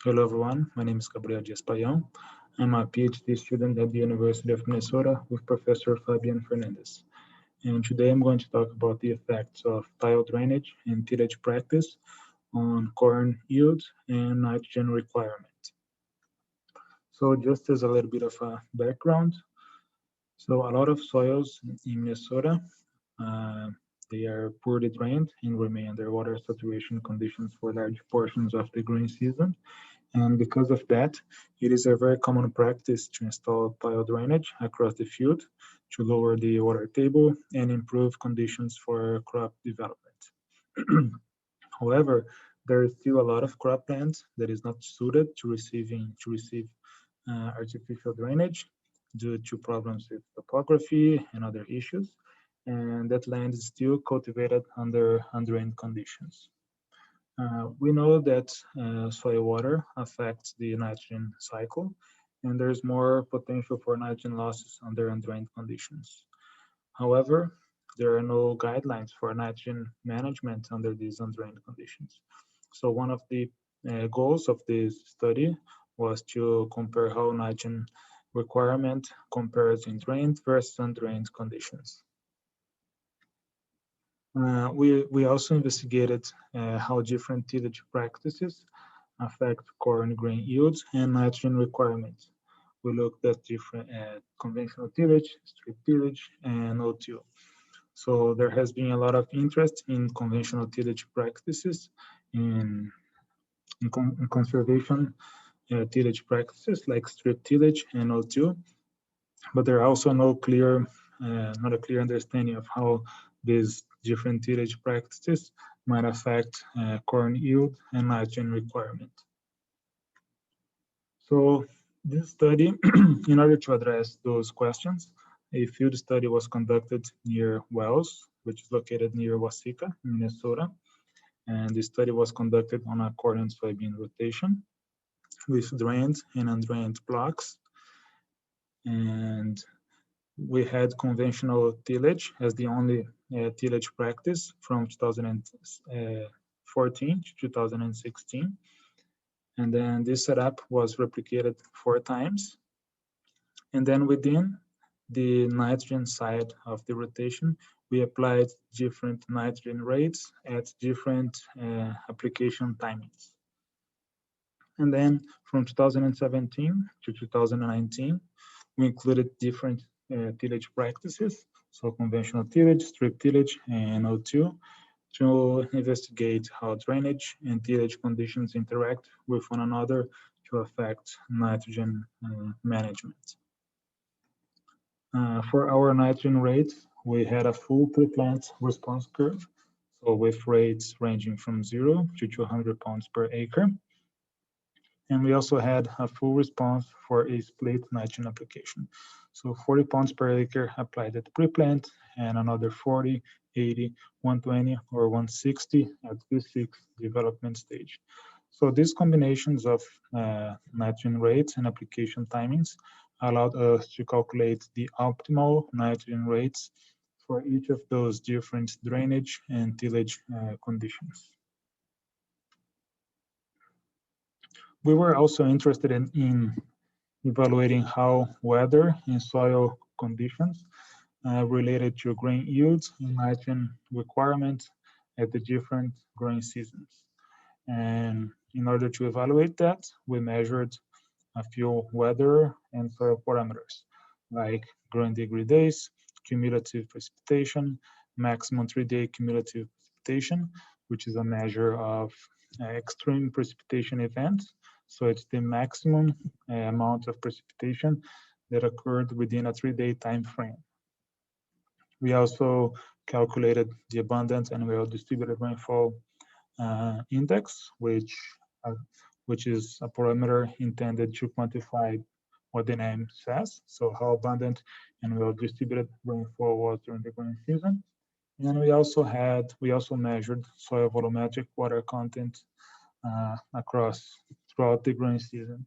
Hello everyone, my name is Gabriel Paiao. I'm a PhD student at the University of Minnesota with Professor Fabian Fernandez. And today I'm going to talk about the effects of tile drainage and tillage practice on corn yield and nitrogen requirement. So just as a little bit of a background, so a lot of soils in Minnesota, uh, they are poorly drained and remain under water saturation conditions for large portions of the growing season. And because of that, it is a very common practice to install tile drainage across the field to lower the water table and improve conditions for crop development. However, there is still a lot of cropland that is not suited to receive artificial drainage due to problems with topography and other issues, and that land is still cultivated under undrained conditions. We know that soil water affects the nitrogen cycle, and there's more potential for nitrogen losses under undrained conditions. However, there are no guidelines for nitrogen management under these undrained conditions. So one of the goals of this study was to compare how nitrogen requirement compares in drained versus undrained conditions. We also investigated how different tillage practices affect corn grain yields and nitrogen requirements. We looked at different conventional tillage, strip tillage, and O2. So there has been a lot of interest in conventional tillage practices, in, in conservation tillage practices like strip tillage and O2, but there are also not a clear understanding of how these different tillage practices might affect corn yield and nitrogen requirement. So this study, in order to address those questions, a field study was conducted near Wells, which is located near Waseca, Minnesota. And the study was conducted on a corn and soybean rotation with drained and undrained blocks. And we had conventional tillage as the only tillage practice from 2014 to 2016. And then this setup was replicated 4 times. And then within the nitrogen side of the rotation, we applied different nitrogen rates at different application timings. And then from 2017 to 2019, we included different tillage practices, so conventional tillage, strip tillage, and O2, to investigate how drainage and tillage conditions interact with one another to affect nitrogen management. For our nitrogen rates, we had a full pre-plant response curve, so with rates ranging from 0 to 200 pounds per acre. And we also had a full response for a split nitrogen application. So 40 pounds per acre applied at pre-plant and another 40, 80, 120, or 160 at V6 development stage. So these combinations of nitrogen rates and application timings allowed us to calculate the optimal nitrogen rates for each of those different drainage and tillage conditions. We were also interested in evaluating how weather and soil conditions related to grain yields and nitrogen requirements at the different growing seasons. And in order to evaluate that, we measured a few weather and soil parameters like growing degree days, cumulative precipitation, maximum 3-day cumulative precipitation, which is a measure of extreme precipitation events. So it's the maximum amount of precipitation that occurred within a 3-day time frame. We also calculated the abundant and well-distributed rainfall index, which is a parameter intended to quantify what the name says, so how abundant and well-distributed rainfall was during the growing season. And we also measured soil volumetric water content throughout the growing season.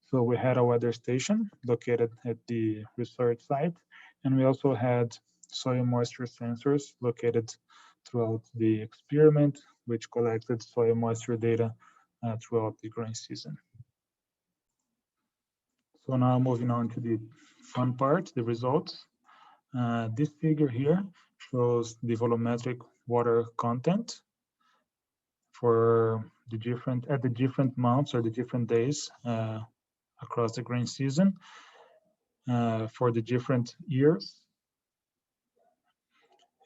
So we had a weather station located at the research site, and we also had soil moisture sensors located throughout the experiment, which collected soil moisture data throughout the growing season. So now moving on to the fun part, the results. This figure here shows the volumetric water content for the different months or the different days across the grain season for the different years.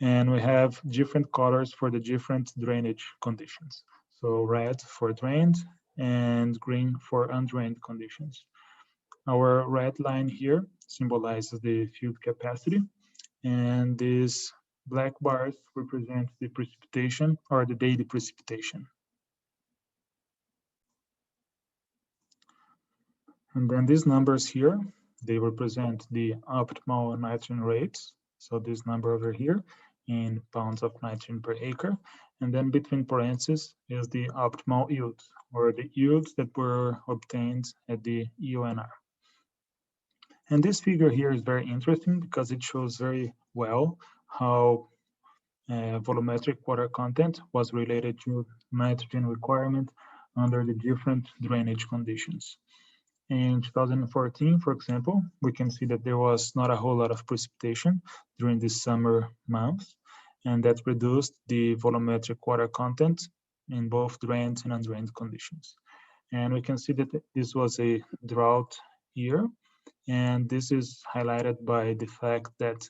And we have different colors for the different drainage conditions. So red for drained and green for undrained conditions. Our red line here symbolizes the field capacity, and these black bars represent the precipitation or the daily precipitation. And then these numbers here, they represent the optimal nitrogen rates. So this number over here in pounds of nitrogen per acre. And then between parentheses is the optimal yields, or the yields that were obtained at the EONR. And this figure here is very interesting because it shows very well how volumetric water content was related to nitrogen requirement under the different drainage conditions. In 2014, for example, we can see that there was not a whole lot of precipitation during the summer months, and that reduced the volumetric water content in both drained and undrained conditions. And we can see that this was a drought year, and this is highlighted by the fact that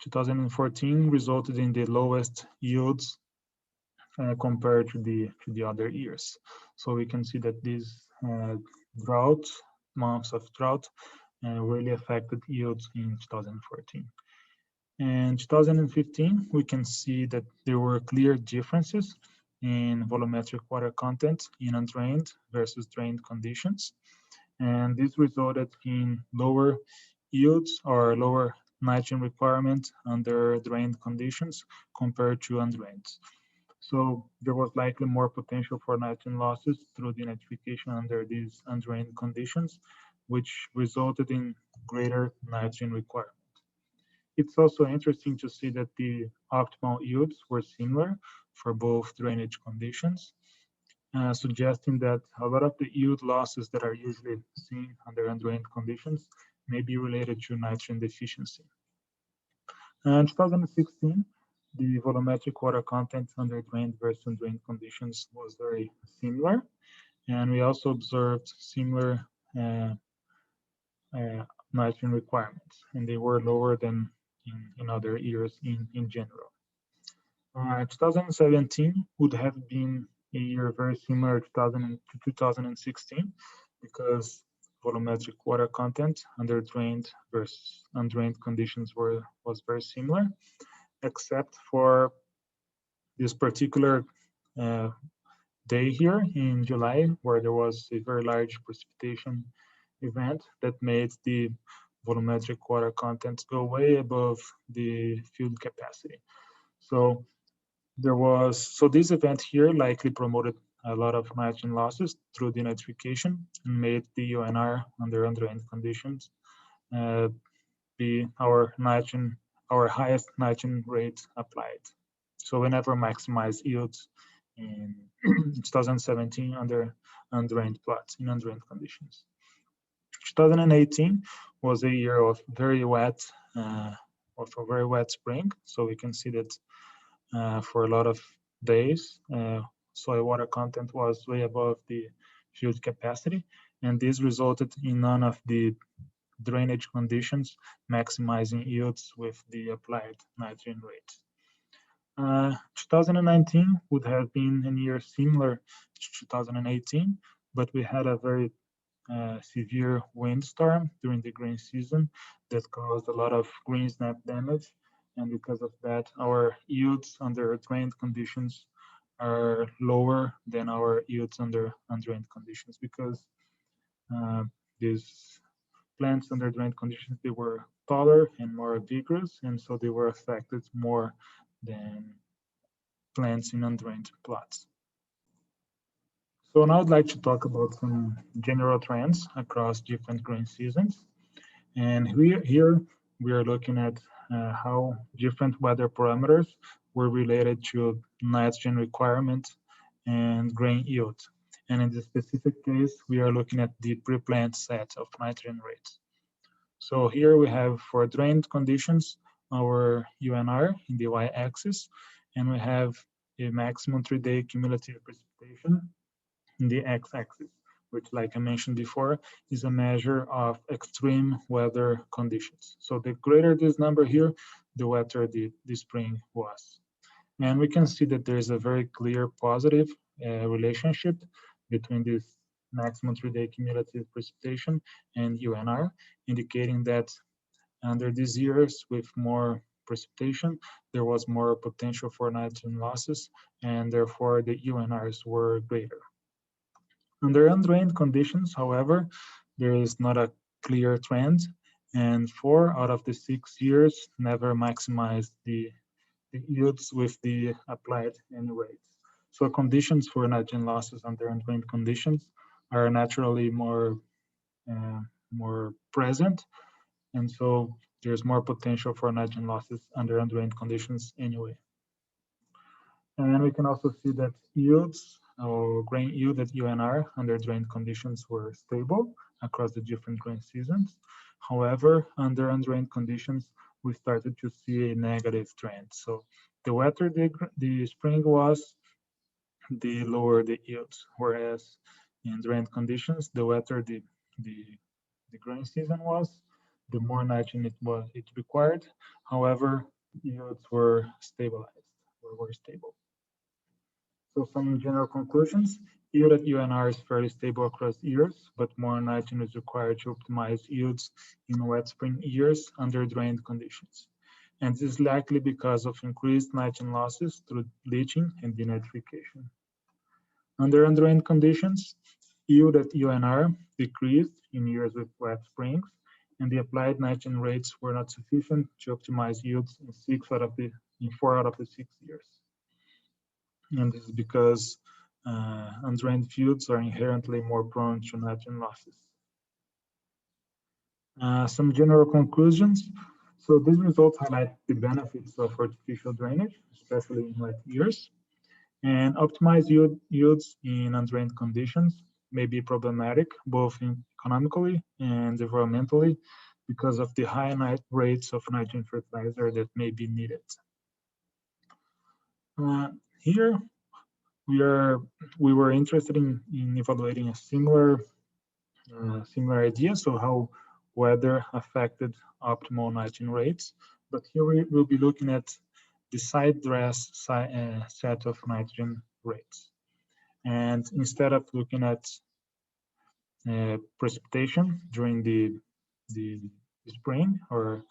2014 resulted in the lowest yields compared to the other years. So we can see that these months of drought really affected yields in 2014. And 2015, we can see that there were clear differences in volumetric water content in undrained versus drained conditions. And this resulted in lower yields or lower nitrogen requirement under drained conditions compared to undrained. So there was likely more potential for nitrogen losses through denitrification under these undrained conditions, which resulted in greater nitrogen requirement. It's also interesting to see that the optimal yields were similar for both drainage conditions, suggesting that a lot of the yield losses that are usually seen under undrained conditions may be related to nitrogen deficiency. In 2016, the volumetric water content under drained versus undrained conditions was very similar, and we also observed similar nitrogen requirements, and they were lower than in other years in general. 2017 would have been a year very similar to 2016 because volumetric water content under drained versus undrained conditions was very similar, except for this particular day here in July, where there was a very large precipitation event that made the volumetric water content go way above the field capacity. So this event here likely promoted a lot of nitrogen losses through denitrification and made the UNR under undrained conditions be our highest nitrogen rate applied. So we never maximized yields in 2017 under undrained plots in undrained conditions. 2018 was a year of a very wet spring. So we can see that for a lot of days, soil water content was way above the field capacity, and this resulted in none of the drainage conditions maximizing yields with the applied nitrogen rate. 2019 would have been a year similar to 2018, but we had a very severe windstorm during the grain season that caused a lot of green snap damage, and because of that, our yields under drained conditions are lower than our yields under undrained conditions because these plants under drained conditions, they were taller and more vigorous, and so they were affected more than plants in undrained plots. So now I'd like to talk about some general trends across different grain seasons. And here we are looking at how different weather parameters were related to nitrogen requirement and grain yield. And in this specific case, we are looking at the pre-plant set of nitrogen rates. So here we have, for drained conditions, our UNR in the y-axis, and we have a maximum 3-day cumulative precipitation in the x-axis, which, like I mentioned before, is a measure of extreme weather conditions. So the greater this number here, the wetter the spring was. And we can see that there is a very clear positive relationship between this maximum 3-day cumulative precipitation and UNR, indicating that under these years with more precipitation, there was more potential for nitrogen losses, and therefore the UNRs were greater. Under undrained conditions, however, there is not a clear trend, and 4 out of the 6 years never maximized the yields with the applied N rates. So conditions for nitrogen losses under undrained conditions are naturally more present, and so there's more potential for nitrogen losses under undrained conditions anyway. And we can also see that yields or grain yield at UNR under drained conditions were stable across the different grain seasons. However, under undrained conditions, we started to see a negative trend. So the wetter the spring was, the lower the yields, whereas in drained conditions, the wetter the grain season was, the more nitrogen it required. However, yields were stabilized or were stable. So some general conclusions: yield at UNR is fairly stable across years, but more nitrogen is required to optimize yields in wet spring years under drained conditions. And this is likely because of increased nitrogen losses through leaching and denitrification. Under undrained conditions, yield at UNR decreased in years with wet springs, and the applied nitrogen rates were not sufficient to optimize yields in 4 out of the 6 years. And this is because undrained fields are inherently more prone to nitrogen losses. Some general conclusions. So these results highlight the benefits of artificial drainage, especially in wet years. And optimized yields in undrained conditions may be problematic, both economically and environmentally, because of the high rates of nitrogen fertilizer that may be needed. Here, we were interested in evaluating a similar idea, so how weather affected optimal nitrogen rates. But here we will be looking at the side dress set of nitrogen rates. And instead of looking at precipitation during the spring or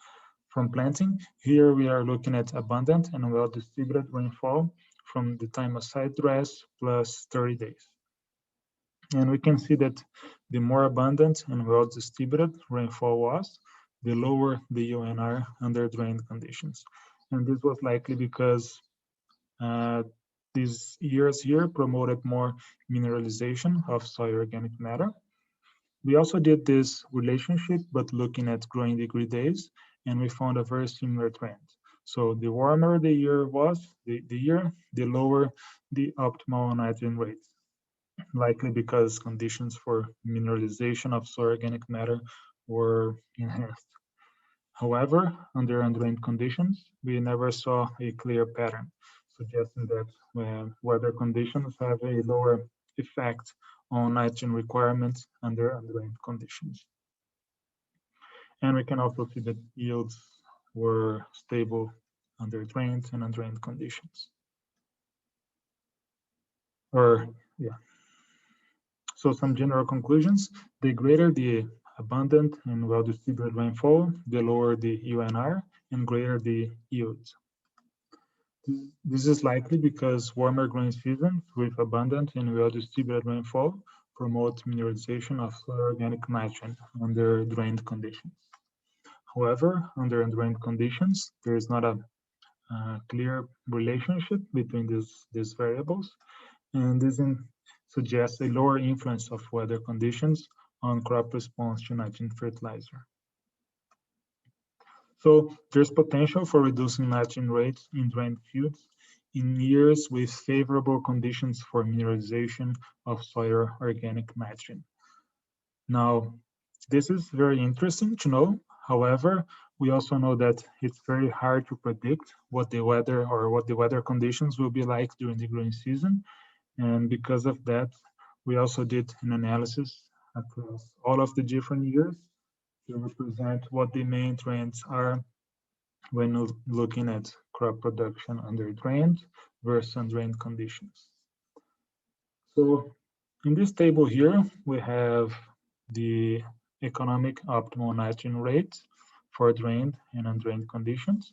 from planting, here we are looking at abundant and well-distributed rainfall from the time of side dress plus 30 days. And we can see that the more abundant and well-distributed rainfall was, the lower the UNR under drained conditions. And this was likely because these years here promoted more mineralization of soil organic matter. We also did this relationship, but looking at growing degree days, and we found a very similar trend. So the warmer the year was, the lower the optimal nitrogen rates, likely because conditions for mineralization of soil organic matter were enhanced. However, under undrained conditions, we never saw a clear pattern, suggesting that weather conditions have a lower effect on nitrogen requirements under undrained conditions. And we can also see that yields were stable under drained and undrained conditions. So some general conclusions: the greater the abundant and well-distributed rainfall, the lower the UNR and greater the yields. This is likely because warmer growing seasons with abundant and well-distributed rainfall promote mineralization of soil organic nitrogen under drained conditions. However, under undrained conditions, there is not a clear relationship between these variables, and this suggests a lower influence of weather conditions on crop response to nitrogen fertilizer. So there's potential for reducing nitrogen rates in drained fields in years with favorable conditions for mineralization of soil organic nitrogen. Now, this is very interesting to know. However, we also know that it's very hard to predict what the weather conditions will be like during the growing season. And because of that, we also did an analysis across all of the different years to represent what the main trends are when looking at crop production under drained versus undrained conditions. So in this table here, we have the economic optimal nitrogen rates for drained and undrained conditions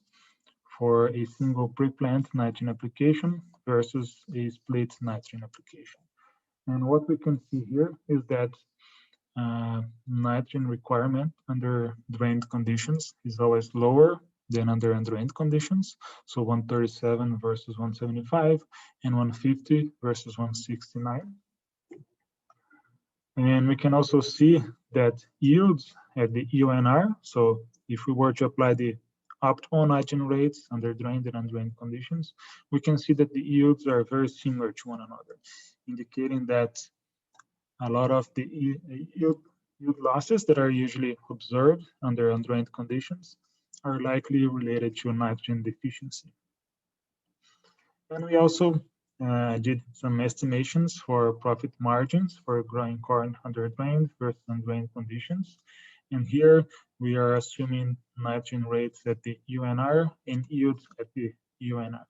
for a single pre-plant nitrogen application versus a split nitrogen application. And what we can see here is that nitrogen requirement under drained conditions is always lower than under undrained conditions. So 137 versus 175 and 150 versus 169. And we can also see that yields at the UNR, so if we were to apply the optimal nitrogen rates under drained and undrained conditions, we can see that the yields are very similar to one another, indicating that a lot of the yield losses that are usually observed under undrained conditions are likely related to nitrogen deficiency. And we also did some estimations for profit margins for growing corn under drained versus undrained conditions. And here we are assuming nitrogen rates at the UNR and yields at the UNR.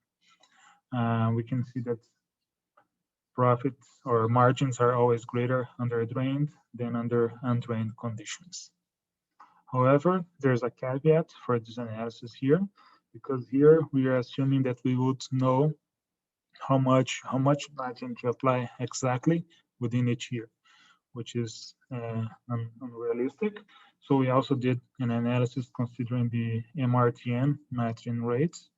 We can see that profits or margins are always greater under drained than under undrained conditions. However, there's a caveat for this analysis here, because here we are assuming that we would know how much nitrogen to apply exactly within each year, which is unrealistic. So we also did an analysis considering the MRTN nitrogen rates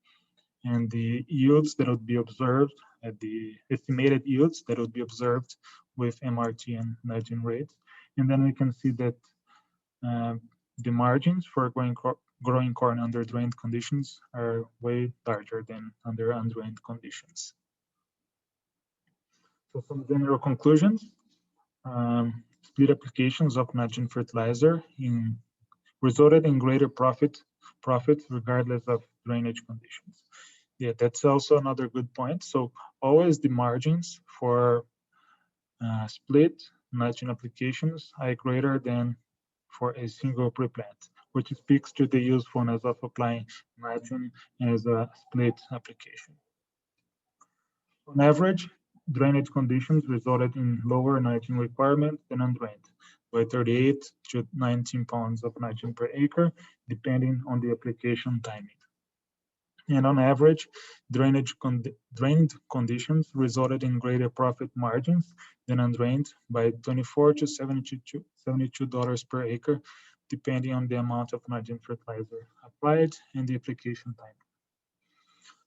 and the yields that would be observed at the estimated yields that would be observed with MRTN nitrogen rates. And then we can see that the margins for growing corn under drained conditions are way larger than under undrained conditions. So some general conclusions. Split applications of nitrogen fertilizer resulted in greater profit regardless of drainage conditions. Yeah, that's also another good point. So always the margins for split nitrogen applications are greater than for a single pre-plant, which speaks to the usefulness of applying nitrogen as a split application. On average, drainage conditions resulted in lower nitrogen requirement than undrained, by 38 to 19 pounds of nitrogen per acre, depending on the application timing. And on average, drained conditions resulted in greater profit margins than undrained by $24 to $72 per acre, depending on the amount of nitrogen fertilizer applied and the application time.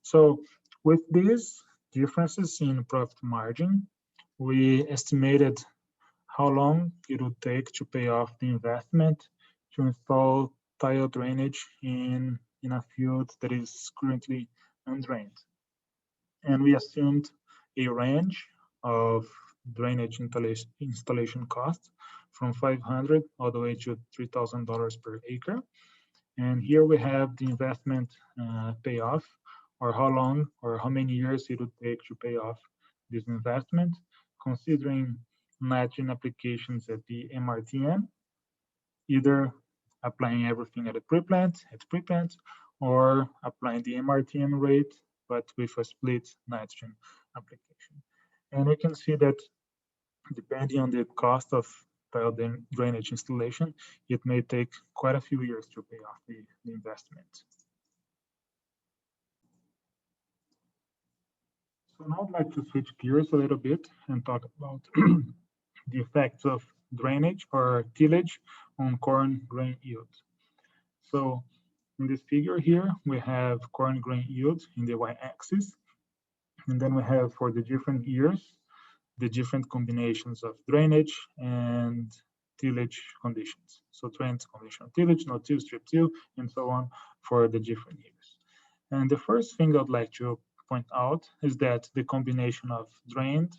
So with these differences in profit margin, we estimated how long it would take to pay off the investment to install tile drainage in a field that is currently undrained. And we assumed a range of drainage installation costs from $500 all the way to $3,000 per acre. And here we have the investment payoff, or how long or how many years it would take to pay off this investment, considering nitrogen applications at the MRTN, either applying everything at pre-plant, or applying the MRTN rate, but with a split nitrogen application. And we can see that depending on the cost of tile drainage installation, it may take quite a few years to pay off the investment. So now I'd like to switch gears a little bit and talk about the effects of drainage or tillage on corn grain yield. So in this figure here, we have corn grain yield in the y-axis, and then we have for the different years, the different combinations of drainage and tillage conditions. So drained condition, tillage, no till, strip till, and so on for the different years. And the first thing I'd like to point out is that the combination of drained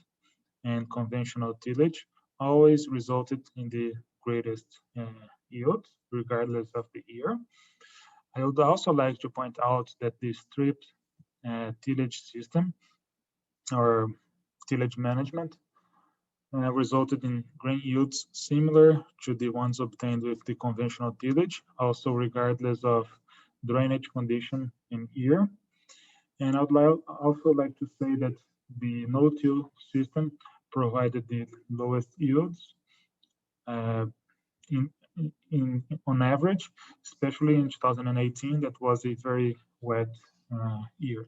and conventional tillage always resulted in the greatest yield, regardless of the year. I would also like to point out that the stripped tillage system or tillage management resulted in grain yields similar to the ones obtained with the conventional tillage, also regardless of drainage condition in year. And I would also like to say that the no-till system provided the lowest yields uh, on average, especially in 2018, that was a very wet year.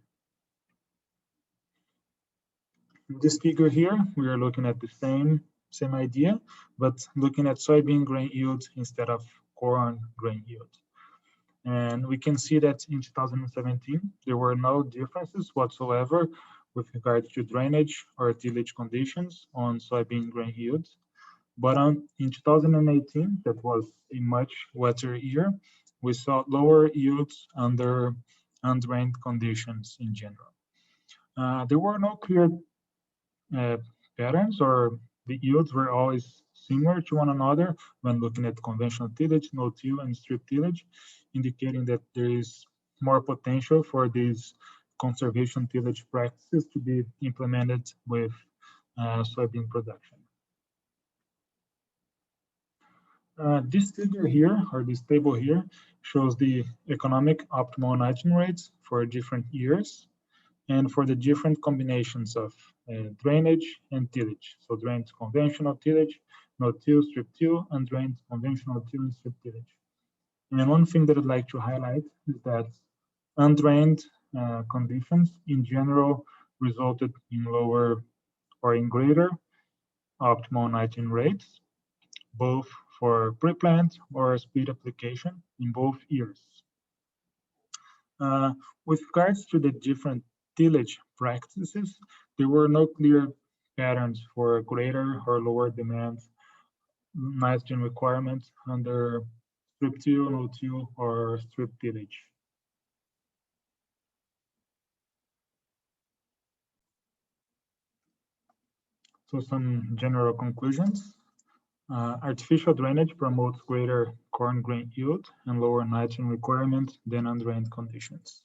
In this figure here, we are looking at the same idea, but looking at soybean grain yield instead of corn grain yield. And we can see that in 2017, there were no differences whatsoever with regard to drainage or tillage conditions on soybean grain yields. But in 2018, that was a much wetter year, we saw lower yields under undrained conditions in general. There were no clear patterns, or the yields were always similar to one another when looking at conventional tillage, no-till, and strip tillage, indicating that there is more potential for these conservation tillage practices to be implemented with soybean production. This figure here, or this table here, shows the economic optimal nitrogen rates for different years and for the different combinations of drainage and tillage. So drained conventional tillage, no-till, strip-till, undrained conventional till and strip tillage. And one thing that I'd like to highlight is that undrained conditions in general resulted in lower or in greater optimal nitrogen rates, both for pre-plant or speed application in both years. With regards to the different tillage practices, there were no clear patterns for greater or lower demand nitrogen requirements under strip-till, no-till, or strip tillage. So some general conclusions. Artificial drainage promotes greater corn grain yield and lower nitrogen requirements than undrained conditions.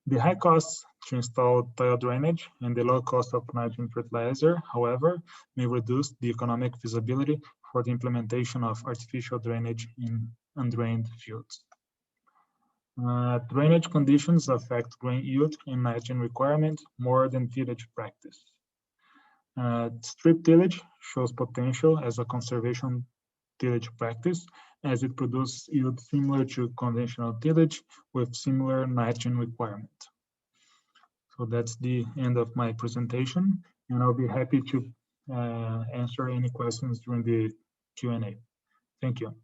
The high costs to install tile drainage and the low cost of nitrogen fertilizer, however, may reduce the economic feasibility for the implementation of artificial drainage in undrained fields. Drainage conditions affect grain yield and nitrogen requirements more than tillage practice. Strip tillage shows potential as a conservation tillage practice, as it produces yield similar to conventional tillage with similar nitrogen requirement. So that's the end of my presentation, and I'll be happy to answer any questions during the Q&A. Thank you.